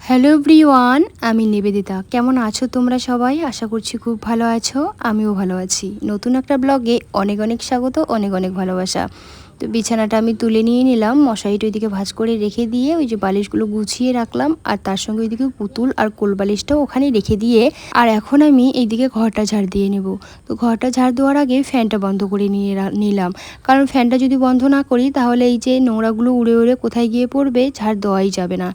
Hello everyone, আমি নিবেদিতা। কেমন আছো তোমরা সবাই? আশা করছি খুব ভালো আছো। আমিও ভালো আছি। নতুন একটা ব্লগে অনেক অনেক স্বাগত, অনেক অনেক ভালোবাসা। তো বিছানাটা আমি তুলে নিয়ে নিলাম, মশারিটা ওইদিকে ভাঁজ করে রেখে দিয়ে ওই যে বালিশগুলো গুছিয়ে রাখলাম, আর তার সঙ্গে ওইদিকে পুতুল আর কোল বালিশটাও ওখানে রেখে দিয়ে আর এখন আমি এইদিকে ঘরটা ঝাড় দিয়ে নেব। তো ঘরটা ঝাড় দেওয়ার আগে ফ্যানটা বন্ধ করে নিলাম, কারণ ফ্যানটা যদি বন্ধ না করি তাহলে এই যে নোংরাগুলো উড়ে উড়ে কোথায় গিয়ে পড়বে, ঝাড় দেওয়াই যাবে না।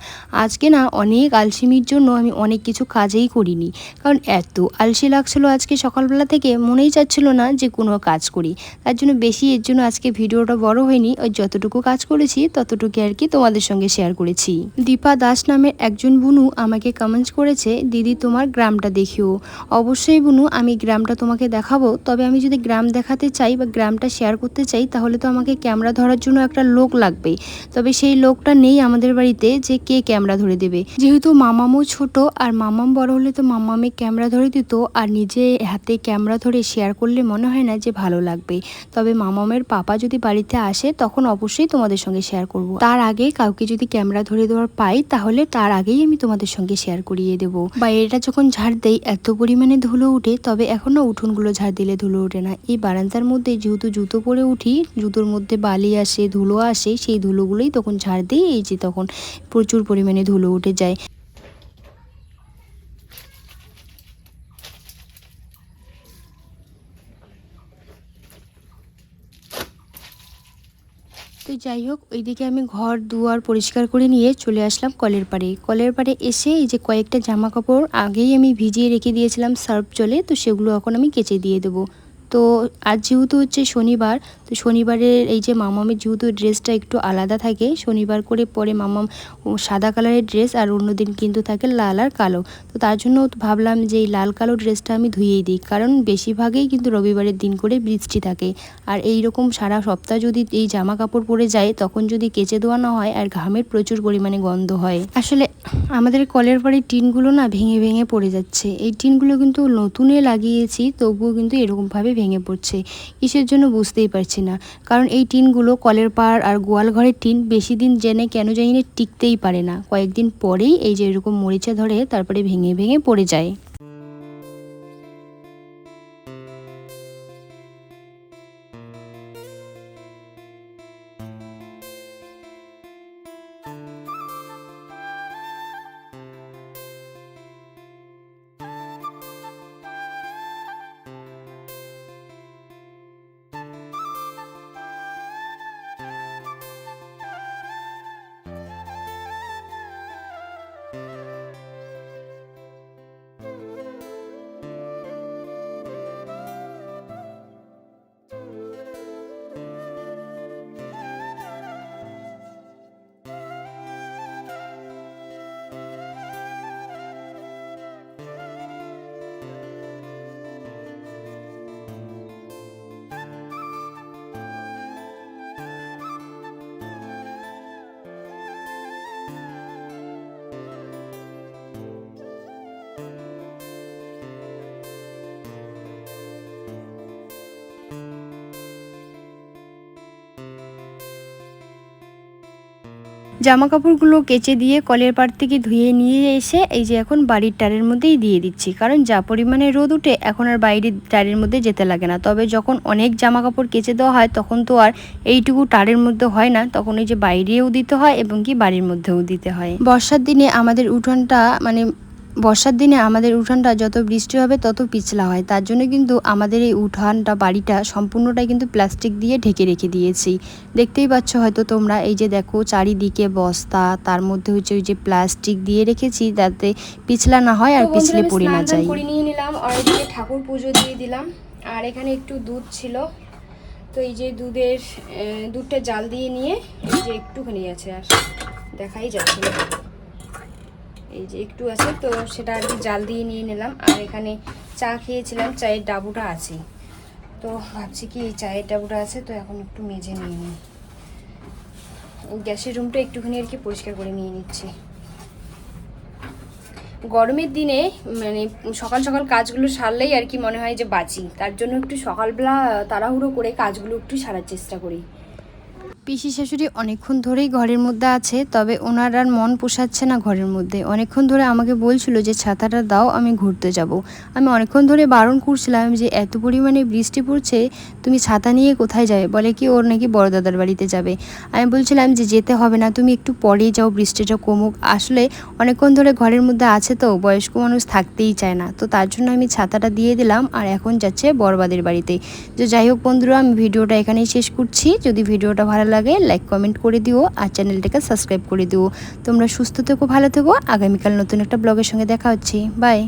আজকে না অনেক আলসেমির জন্য আমি অনেক কিছু কাজেই করিনি, কারণ এত আলসে লাগছিল আজকে সকালবেলা থেকে, মনেই চাচ্ছিল না যে কোনো কাজ করি। তার জন্য বেশি এর জন্য আজকে ভিডিওটা বড় হয়নি, ওই যতটুকু কাজ করেছি ততটুকু আর কি তোমাদের সঙ্গে শেয়ার করেছি। দীপা দাস নামের একজন বুনু আমাকে কমেন্টস করেছে, দিদি তোমার গ্রামটা দেখিও। অবশ্যই বুনু, আমি গ্রামটা তোমাকে দেখাবো, তবে আমি যদি গ্রাম দেখাতে চাই বা গ্রামটা শেয়ার করতে চাই তাহলে তো আমাকে ক্যামেরা ধরার জন্য একটা লোক লাগবে। তবে সেই লোকটা নেই আমাদের বাড়িতে যে কে ক্যামেরা ধরে দেবে। যেহেতু মামামও ছোট আর মামাম বড় হলে তো মামামে ক্যামেরা ধরে দিত, আর নিজে হাতে ক্যামেরা ধরে শেয়ার করলে মনে হয় না যে ভালো লাগবে। তবে মামামের পাপা যদি বাড়িতে আসে তখন অবশ্যই তোমাদের সঙ্গে শেয়ার করব। তার আগে কাউকে যদি ক্যামেরা ধরে দেওয়ার পাই তাহলে তার আগেই আমি তোমাদের সঙ্গে শেয়ার করিয়ে দেবো। বাইরেটা যখন ঝাড় দেই এত পরিমাণে ধুলো উঠে, তবে এখন না উঠোনগুলো ঝাড় দিলে ধুলো ওঠে না। এই বারান্দার মধ্যে যেহেতু জুতো পরে উঠি, জুতোর মধ্যে বালি আসে, ধুলো আসে, সেই ধুলোগুলোই তখন ঝাড় দিই, এই যে তখন প্রচুর পরিমাণে ধুলো উঠে যায়। তো যাই হোক, ওইদিকে আমি ঘর দুয়ার পরিষ্কার করে নিয়ে চলে আসলাম কলের পাড়ে। কলের পাড়ে এসে এই যে কয়েকটা জামা কাপড় আগেই আমি ভিজিয়ে রেখে দিয়েছিলাম সার্ফ জলে, তো সেগুলো এখন আমি কেচে দিয়ে দেবো। তো আজ যেহেতু হচ্ছে শনিবার, তো শনিবারের এই যে মামামের যেহেতু ড্রেসটা একটু আলাদা থাকে, শনিবার করে পরে মামাম সাদা কালারের ড্রেস, আর অন্যদিন কিন্তু থাকে লাল আর কালো। তো তার জন্য ভাবলাম যে এই লাল কালো ড্রেসটা আমি ধুয়েই দিই, কারণ বেশিরভাগই কিন্তু রবিবারের দিন করে বৃষ্টি থাকে। আর এই রকম সারা সপ্তাহ যদি এই জামা কাপড় পরে যায় তখন যদি কেচে দেওয়া না হয়, আর ঘামের প্রচুর পরিমাণে গন্ধ হয়। আসলে আমাদের কলের বাড়ির টিনগুলো না ভেঙে ভেঙে পড়ে যাচ্ছে। এই টিনগুলো কিন্তু নতুনে লাগিয়েছি, তবুও কিন্তু এরকমভাবে ভেঙে পড়ছে। কিসের জন্য বুঝতেই পারছি না, কারণ এই টিনগুলো কলের পাড় আর গোয়াল ঘরের টিন বেশি দিন জেনে কেন জানি না টিকতেই পারে না, কয়েকদিন পরেই এই যে এরকম মরিচা ধরে তারপরে ভেঙে ভেঙে পড়ে যায়। জামা কাপড়গুলো কেচে দিয়ে কলের পাড় থেকে ধুয়ে নিয়ে এসে এই যে এখন বাড়ির টারের মধ্যেই দিয়ে দিচ্ছি, কারণ যা পরিমাণে রোদ উঠে এখন আর বাইরের টারের মধ্যে যেতে লাগে না। তবে যখন অনেক জামা কাপড় কেচে দেওয়া হয় তখন তো আর এইটুকু টারের মধ্যে হয় না, তখন এই যে বাইরেও দিতে হয় এবং কি বাড়ির মধ্যেও দিতে হয়। বর্ষার দিনে আমাদের উঠানটা যত বৃষ্টি হবে তত পিছলা হয়, তার জন্য কিন্তু আমাদের এই উঠানটা বাড়িটা সম্পূর্ণটাই কিন্তু প্লাস্টিক দিয়ে ঢেকে রেখে দিয়েছি। দেখতেই পাচ্ছ হয়তো তোমরা, এই যে দেখো চারিদিকে বস্তা, তার মধ্যে হচ্ছে ওই যে প্লাস্টিক দিয়ে রেখেছি যাতে পিছলা না হয় আর পিছলে পড়ে না যায়। করে নিয়ে নিলাম আর এদিকে ঠাকুর পুজো দিয়ে দিলাম, আর এখানে একটু দুধ ছিল, তো এই যে দুধটা জাল দিয়ে নিয়ে এই যে একটুখানি আছে, আর দেখাই যাচ্ছে না, এই যে একটু আছে, তো সেটা আর কি জাল দিয়ে নিয়ে নিলাম। আর এখানে চা খেয়েছিলাম, চায়ের ডাবুটা আছে, তো ভাবছি কি এই চায়ের ডাবুটা আছে তো এখন একটু মেজে নিয়ে নিই। গ্যাসের রুমটা একটুখানি আর কি পরিষ্কার করে নিয়ে নিচ্ছি। গরমের দিনে মানে সকাল সকাল কাজগুলো সারলেই আর কি মনে হয় যে বাঁচি, তার জন্য একটু সকালবেলা তাড়াহুড়ো করে কাজগুলো একটু সারার চেষ্টা করি। পিসি শাশুড়ি অনেকক্ষণ ধরেই ঘরের মধ্যে আছে, তবে ওনার আর মন পোষাচ্ছে না ঘরের মধ্যে। অনেকক্ষণ ধরে আমাকে বলছিল যে ছাতাটা দাও, আমি ঘুরতে যাব। আমি অনেকক্ষণ ধরে বারণ করছিলাম যে এত পরিমাণে বৃষ্টি পড়ছে, তুমি ছাতা নিয়ে কোথায় যাবে। বলে কি ওর নাকি বড় দাদার বাড়িতে যাবে। আমি বলছিলাম যে যেতে হবে না, তুমি একটু পরেই যাও, বৃষ্টিটা কমুক। আসলে অনেকক্ষণ ধরে ঘরের মধ্যে আছে তো, বয়স্ক মানুষ থাকতেই চায় না, তো তার জন্য আমি ছাতাটা দিয়ে দিলাম আর এখন যাচ্ছে বড়বাদের বাড়িতে। তো যাই হোক বন্ধুরা, আমি ভিডিওটা এখানেই শেষ করছি। যদি ভিডিওটা ভালো লাগে লাইক কমেন্ট করে দিও আর চ্যানেলটাকে সাবস্ক্রাইব করে দিও। তোমরা সুস্থ থেকো, ভালো থেকো। আগামীকাল নতুন একটা ব্লগের সঙ্গে দেখা হচ্ছে। বাই।